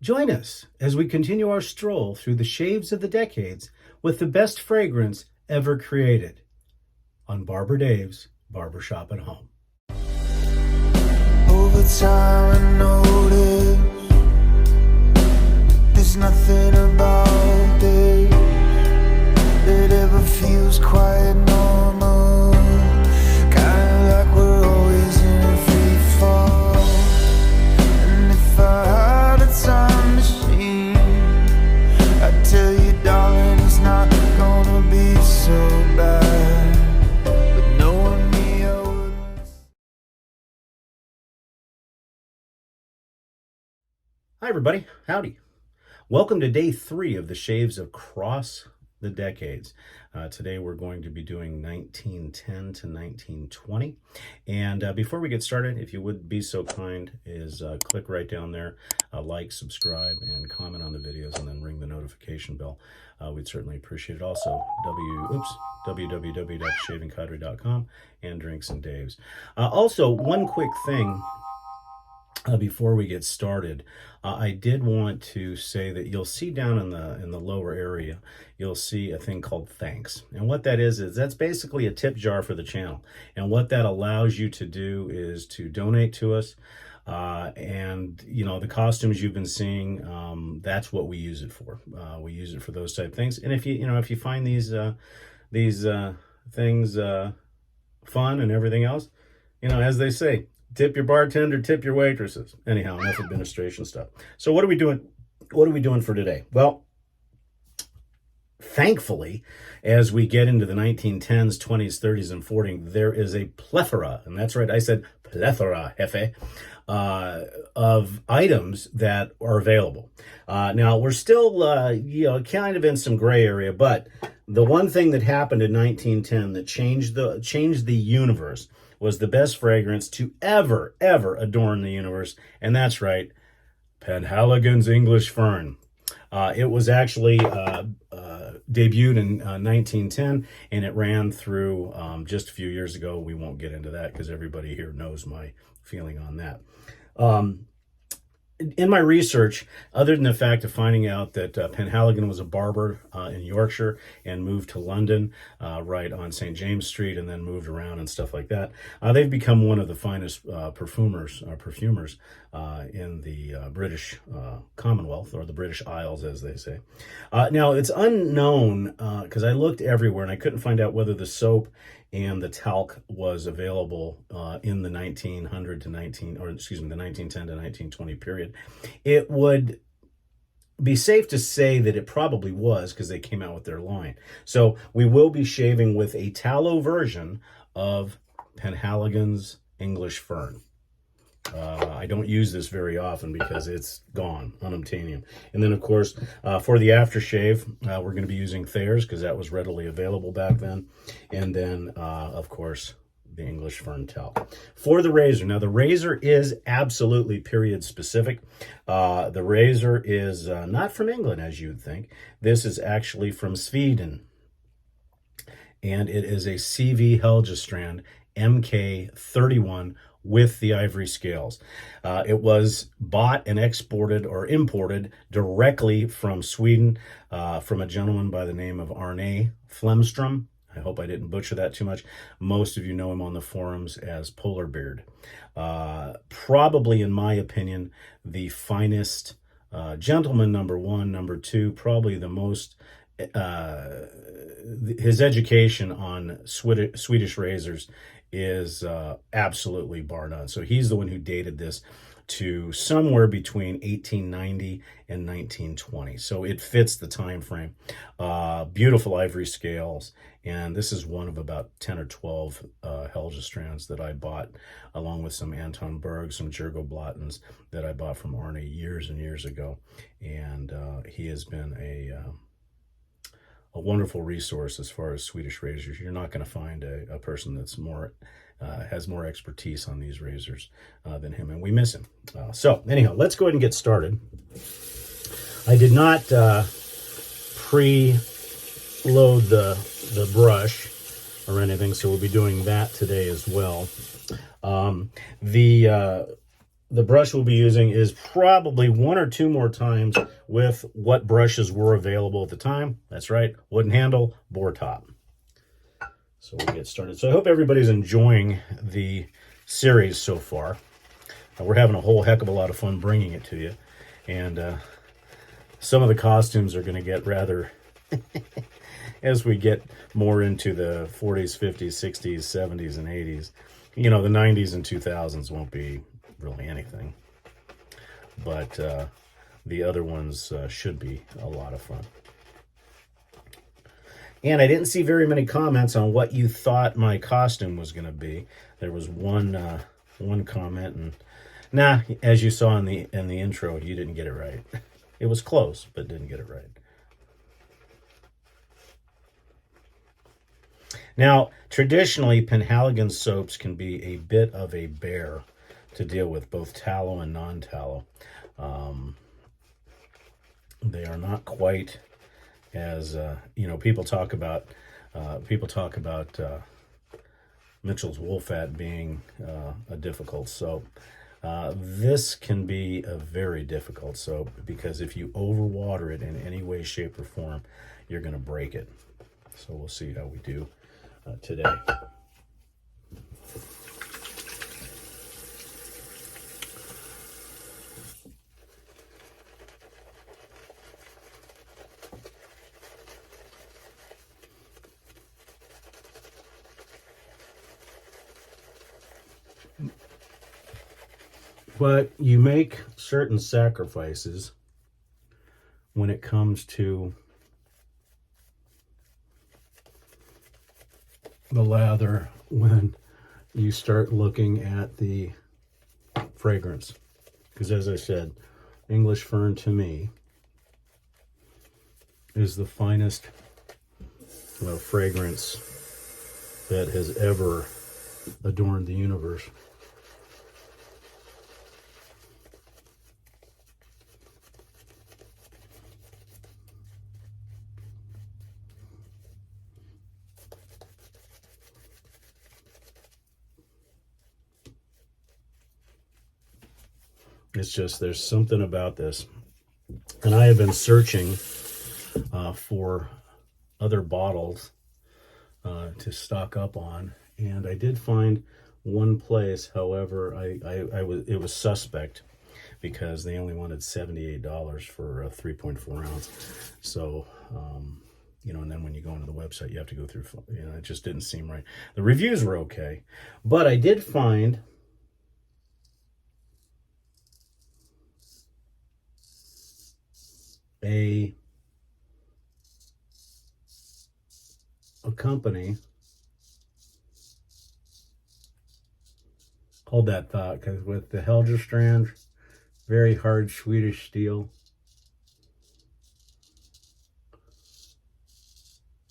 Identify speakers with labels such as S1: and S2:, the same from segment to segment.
S1: Join us as we continue our stroll through the shaves of the decades with the best fragrance ever created on BarberDave's Barbershop at Home.
S2: Over time I noticed there's nothing about this that ever feels quite normal. Kinda like we're always in a free fall. And if I had a time machine, I'd tell you, darling, it's not gonna be so bad. But knowing me, I wouldn't.
S1: Hi, everybody. Howdy. Welcome to day 3 of the shaves across the decades. Today we're going to be doing 1910 to 1920. And before we get started, if you would be so kind, is click right down there, like, subscribe, and comment on the videos, and then ring the notification bell. We'd certainly appreciate it. Also, www.shavingcadre.com and Drinks and Daves. Also, one quick thing. Before we get started, I did want to say that you'll see down in the lower area, you'll see a thing called thanks. And what that is that's basically a tip jar for the channel. And what that allows you to do is to donate to us. And you know, the costumes you've been seeing, that's what we use it for. We use it for those type of things. And if you find these things fun and everything else, as they say, tip your bartender, tip your waitresses. Anyhow, enough administration stuff. So what are we doing? What are we doing for today? Well, thankfully, as we get into the 1910s, 20s, 30s, and 40s, there is a plethora, and that's right, I said plethora, jefe, of items that are available. Now, we're still, kind of in some gray area, but the one thing that happened in 1910 that changed the universe was the best fragrance to ever adorn the universe, and that's right, Penhaligon's English Fern. It was actually debuted in 1910, and it ran through just a few years ago. We won't get into that because everybody here knows my feeling on that. In my research, other than the fact of finding out that Penhaligon was a barber in Yorkshire and moved to London right on St. James Street and then moved around and stuff like that, they've become one of the finest perfumers in the British Commonwealth, or the British Isles, as they say. Now, it's unknown because I looked everywhere and I couldn't find out whether the soap and the talc was available in the 1910 to 1920 period. It would be safe to say that it probably was, because they came out with their line. So we will be shaving with a tallow version of Penhaligon's English Fern. I don't use this very often because it's gone, unobtainium. And then, of course, for the aftershave, we're going to be using Thayer's because that was readily available back then. And then, of course, the English Fern talc. For the razor, now the razor is absolutely period specific. The razor is not from England, as you'd think. This is actually from Sweden. And it is a CV Heljestrand MK31 with the ivory scales. It was bought and exported or imported directly from Sweden from a gentleman by the name of Arne Flemstrom. I hope I didn't butcher that too much. Most of you know him on the forums as Polar Beard. Probably, in my opinion, the finest gentleman, number one. Number two, probably the most, his education on Swedish razors is absolutely bar none. So he's the one who dated this to somewhere between 1890 and 1920. So it fits the time frame. Beautiful ivory scales, and this is one of about 10 or 12 Helgestrands that I bought, along with some Anton Berg, some Jergo Blattens that I bought from Arne years and years ago. And he has been a wonderful resource as far as Swedish razors. You're not going to find a person that's more has more expertise on these razors than him, and we miss him. So anyhow, let's go ahead and get started. I did not pre-load the brush or anything, so we'll be doing that today as well. The the brush we'll be using is probably 1 or 2 more times with what brushes were available at the time. That's right, wooden handle, bore top. So we'll get started. So I hope everybody's enjoying the series so far. We're having a whole heck of a lot of fun bringing it to you. And some of the costumes are going to get rather, as we get more into the 40s, 50s, 60s, 70s, and 80s. You know, the 90s and 2000s won't be really anything. But the other ones should be a lot of fun. And I didn't see very many comments on what you thought my costume was going to be. There was one comment, and nah, as you saw in the intro, you didn't get it right. It was close, but didn't get it right. Now, traditionally, Penhaligon soaps can be a bit of a bear to deal with, both tallow and non-tallow. They are not quite as people talk about Mitchell's Wool Fat being a difficult soap. This can be a very difficult soap because if you overwater it in any way, shape, or form, you're going to break it. So we'll see how we do today. But you make certain sacrifices when it comes to the lather when you start looking at the fragrance. Because as I said, English Fern to me is the finest fragrance that has ever adorned the universe. It's just, there's something about this. And I have been searching for other bottles to stock up on. And I did find one place, however, it was suspect because they only wanted $78 for a 3.4 ounce. So, and then when you go into the website, you have to go through, it just didn't seem right. The reviews were okay. But I did find a company, hold that thought, because with the Heljestrand, very hard Swedish steel,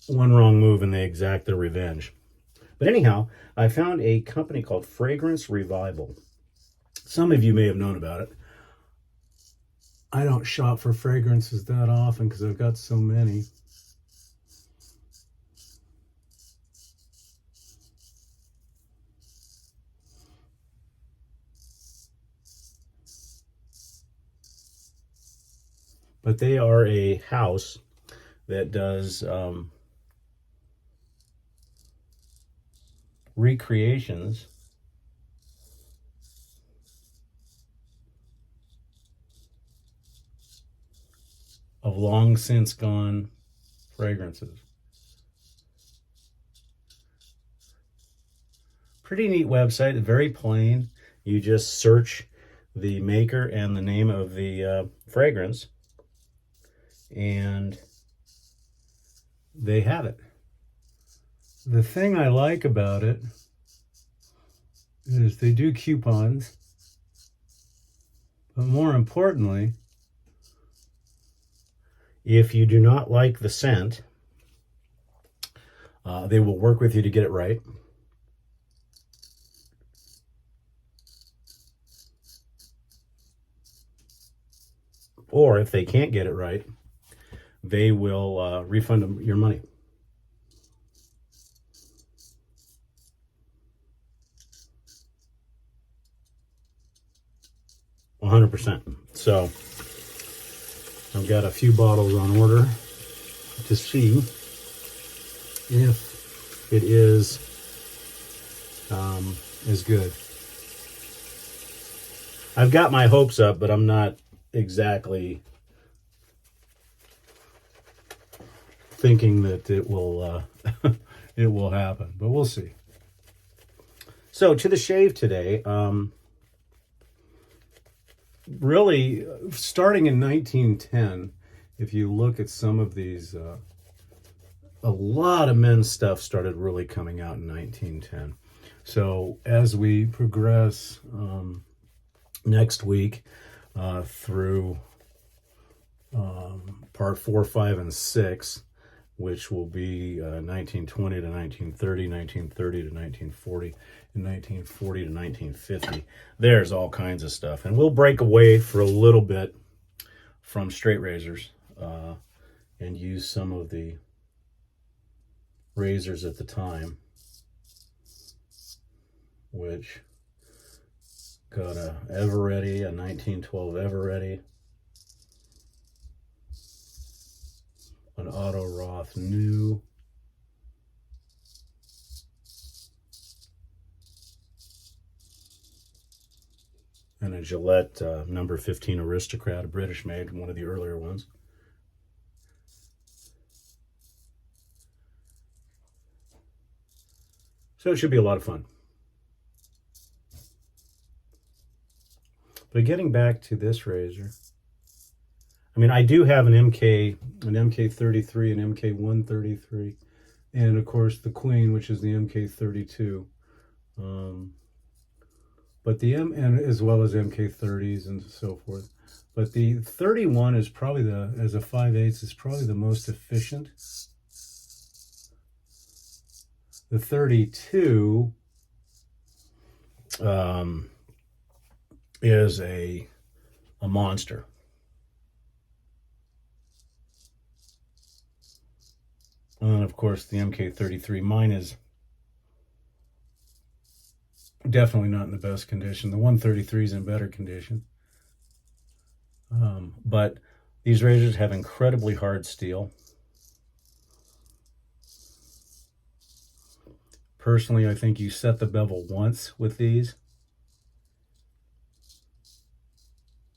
S1: one wrong move and they exact their revenge. But anyhow, I found a company called Fragrance Revival. Some of you may have known about it. I don't shop for fragrances that often because I've got so many. But they are a house that does recreations of long since gone fragrances. Pretty neat website, very plain. You just search the maker and the name of the fragrance, and they have it. The thing I like about it is they do coupons, but more importantly, if you do not like the scent, they will work with you to get it right. Or if they can't get it right, they will refund your money. 100%. So I've got a few bottles on order to see if it is as good. I've got my hopes up, but I'm not exactly thinking that it will it will happen, but we'll see. So to the shave today, really starting in 1910, if you look at some of these, a lot of men's stuff started really coming out in 1910. So as we progress next week through part 4, 5, and 6, which will be 1920 to 1930, 1930 to 1940, and 1940 to 1950. There's all kinds of stuff. And we'll break away for a little bit from straight razors and use some of the razors at the time, which got a Eveready, a 1912 Eveready, an Auto Roth New, and a Gillette number 15 Aristocrat, a British made, one of the earlier ones. So it should be a lot of fun. But getting back to this razor, I mean, I do have an MK33, an MK133, and of course the Queen, which is the MK32. But the and as well as MK30s and so forth. But the 31 is probably as a 5/8 is probably the most efficient. The 32 is a monster. And of course, the MK33, mine is definitely not in the best condition. The 133 is in better condition. But these razors have incredibly hard steel. Personally, I think you set the bevel once with these,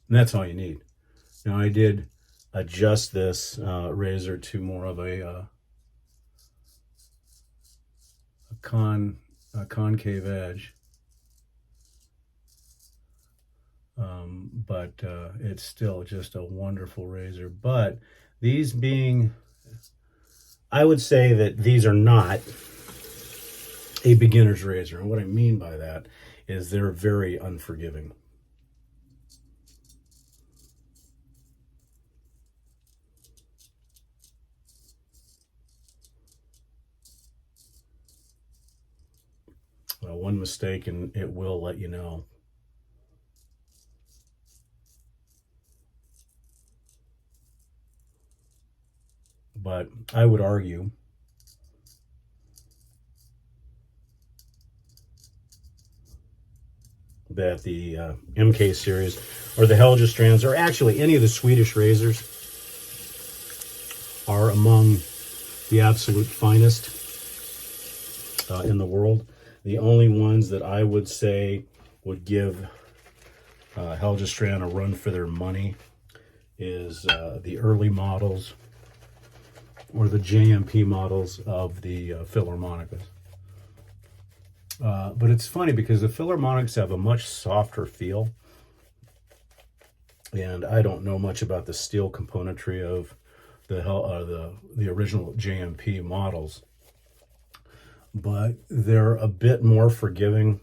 S1: and that's all you need. Now, I did adjust this razor to more of a concave edge, but it's still just a wonderful razor. But these being, I would say that these are not a beginner's razor, and what I mean by that is they're very unforgiving. One mistake and it will let you know. But I would argue that the MK series or the Helgestrands or actually any of the Swedish razors are among the absolute finest in the world. The only ones that I would say would give Heljestrand a run for their money is the early models or the JMP models of the Philharmonicas. But it's funny because the Philharmonics have a much softer feel, and I don't know much about the steel componentry of the original JMP models, but they're a bit more forgiving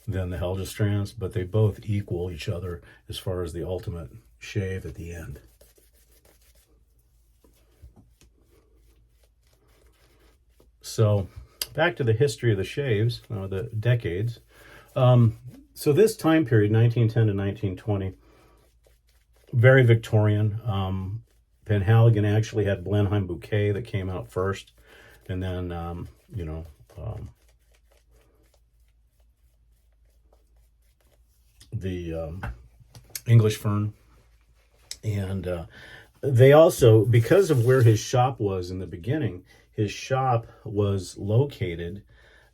S1: than the Helgestrands, but they both equal each other as far as the ultimate shave at the end. So back to the history of the shaves, the decades. So this time period, 1910 to 1920, very Victorian. Penhaligon actually had Blenheim Bouquet that came out first, and then the English Fern. And they also, because of where his shop was in the beginning, his shop was located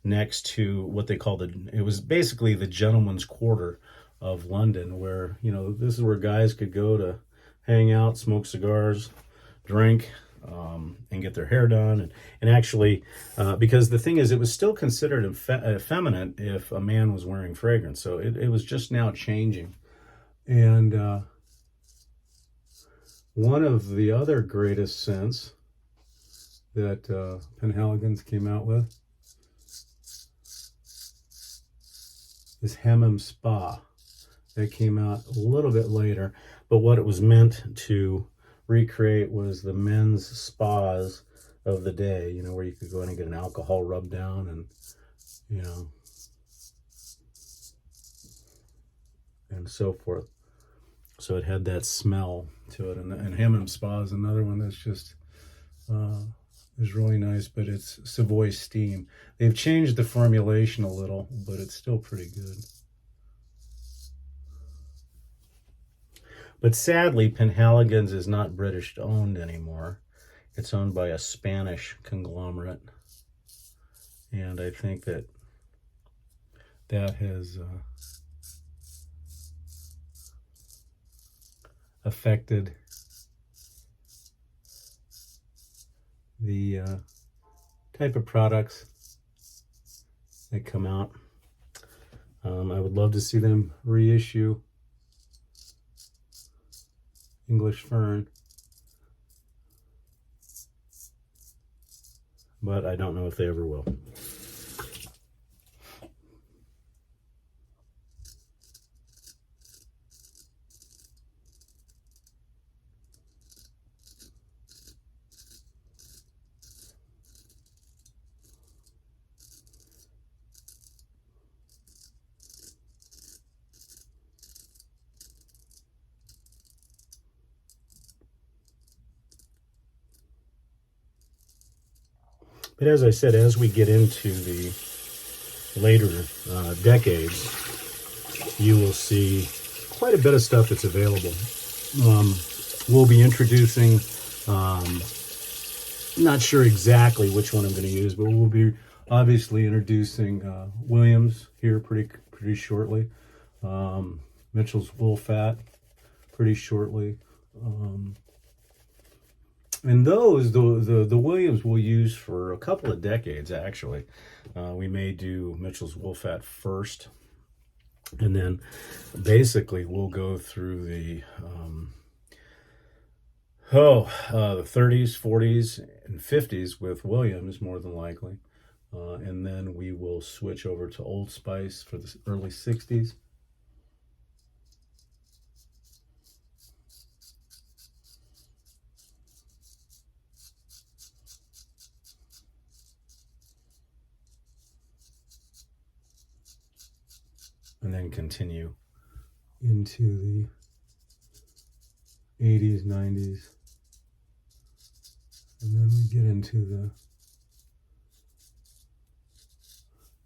S1: next to what they call it was basically the gentleman's quarter of London, where, you know, this is where guys could go to hang out, smoke cigars, drink, and get their hair done. And actually, because the thing is, it was still considered effeminate if a man was wearing fragrance. So it was just now changing. And one of the other greatest scents that Penhaligons came out with is Hammam Spa. That came out a little bit later, but what it was meant to recreate was the men's spas of the day, you know, where you could go in and get an alcohol rub down and, you know, and so forth. So it had that smell to it. And Hammam Spa is another one that's just is really nice, but it's Savoy Steam. They've changed the formulation a little, but it's still pretty good. But sadly, Penhaligons is not British owned anymore. It's owned by a Spanish conglomerate. And I think that that has affected the type of products that come out. I would love to see them reissue English Fern, but I don't know if they ever will. But as I said, as we get into the later decades, you will see quite a bit of stuff that's available. We'll be introducing, not sure exactly which one I'm going to use, but we'll be obviously introducing Williams here pretty shortly. Mitchell's Wool Fat pretty shortly. And those, the Williams we'll use for a couple of decades, actually. We may do Mitchell's Wool Fat first, and then basically we'll go through the 30s, 40s, and 50s with Williams, more than likely. And then we will switch over to Old Spice for the early 60s. And then continue into the 80s, 90s. And then we get into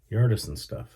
S1: the artisan stuff.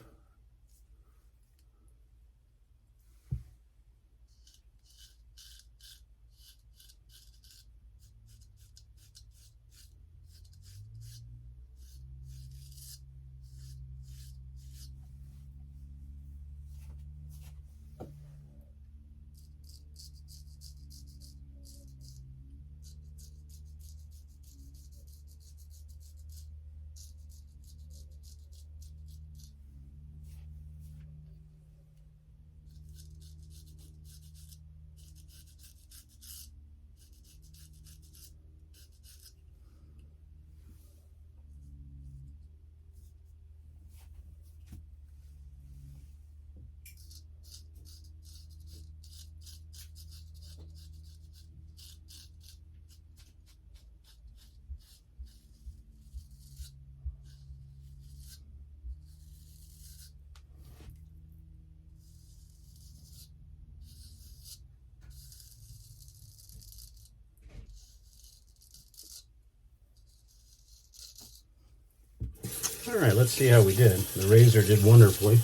S1: All right, let's see how we did. The razor did wonderfully.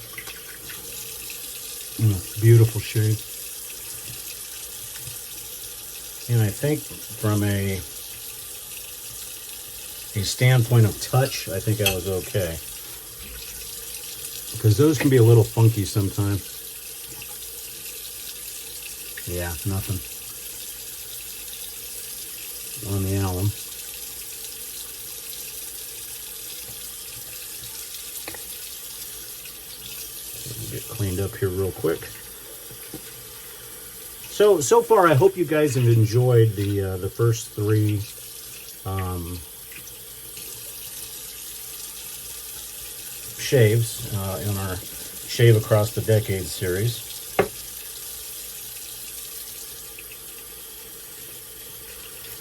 S1: Beautiful shade. And I think from a standpoint of touch, I think I was okay. Because those can be a little funky sometimes. Yeah, nothing on the alum. Get cleaned up here real quick. So far, I hope you guys have enjoyed the first three shaves in our Shave Across the Decades series.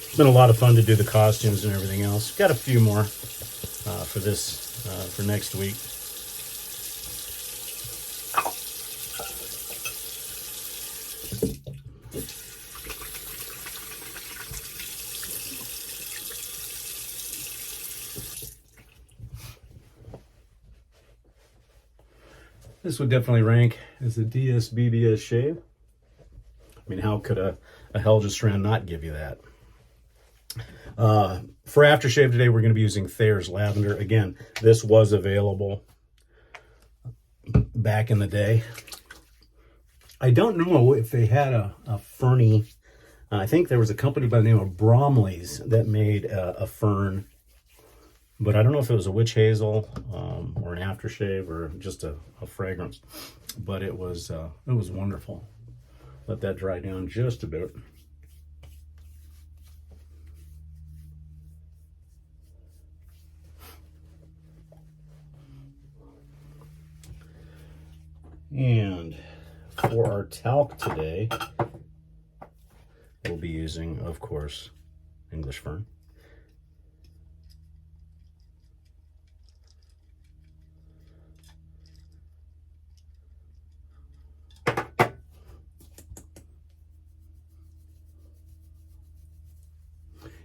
S1: It's been a lot of fun to do the costumes and everything else. Got a few more for this for next week. This would definitely rank as a DSBBS shave. I mean, how could a Heljestrand not give you that? For aftershave today, we're going to be using Thayer's Lavender. Again, this was available back in the day. I don't know if they had a ferny. I think there was a company by the name of Bromley's that made a fern. But I don't know if it was a witch hazel or an aftershave or just a fragrance. But it was wonderful. Let that dry down just a bit. And for our talc today, we'll be using, of course, English Fern.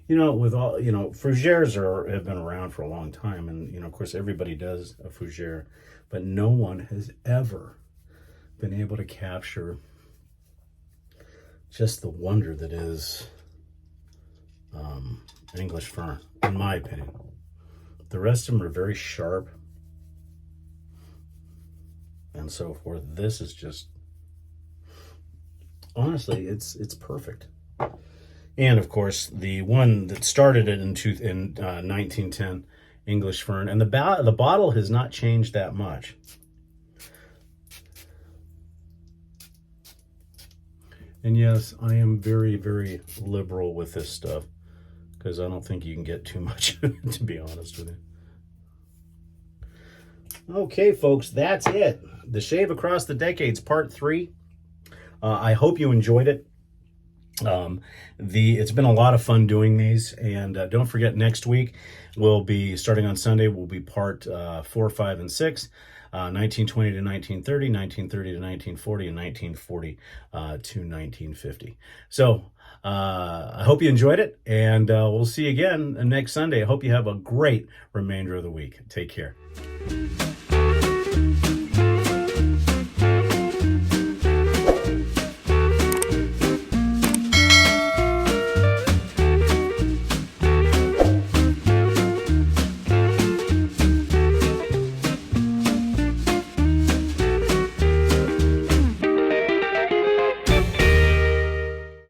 S1: You know, with all, you know, fougères have been around for a long time, and, you know, of course, everybody does a fougère, but no one has ever been able to capture just the wonder that is English Fern, in my opinion. The rest of them are very sharp and so forth. This is just, honestly, it's perfect. And of course, the one that started it in 1910, English Fern, and the bottle has not changed that much. And yes, I am very, very liberal with this stuff because I don't think you can get too much, to be honest with you. Okay, folks, that's it. The Shave Across the Decades, Part 3. I hope you enjoyed it. It's been a lot of fun doing these, and don't forget, next week we'll be starting on Sunday. Will be part 4, 5, and 6, 1920 to 1930, 1930 to 1940, and 1940 to 1950. So I hope you enjoyed it, and we'll see you again next Sunday. I hope you have a great remainder of the week. Take care.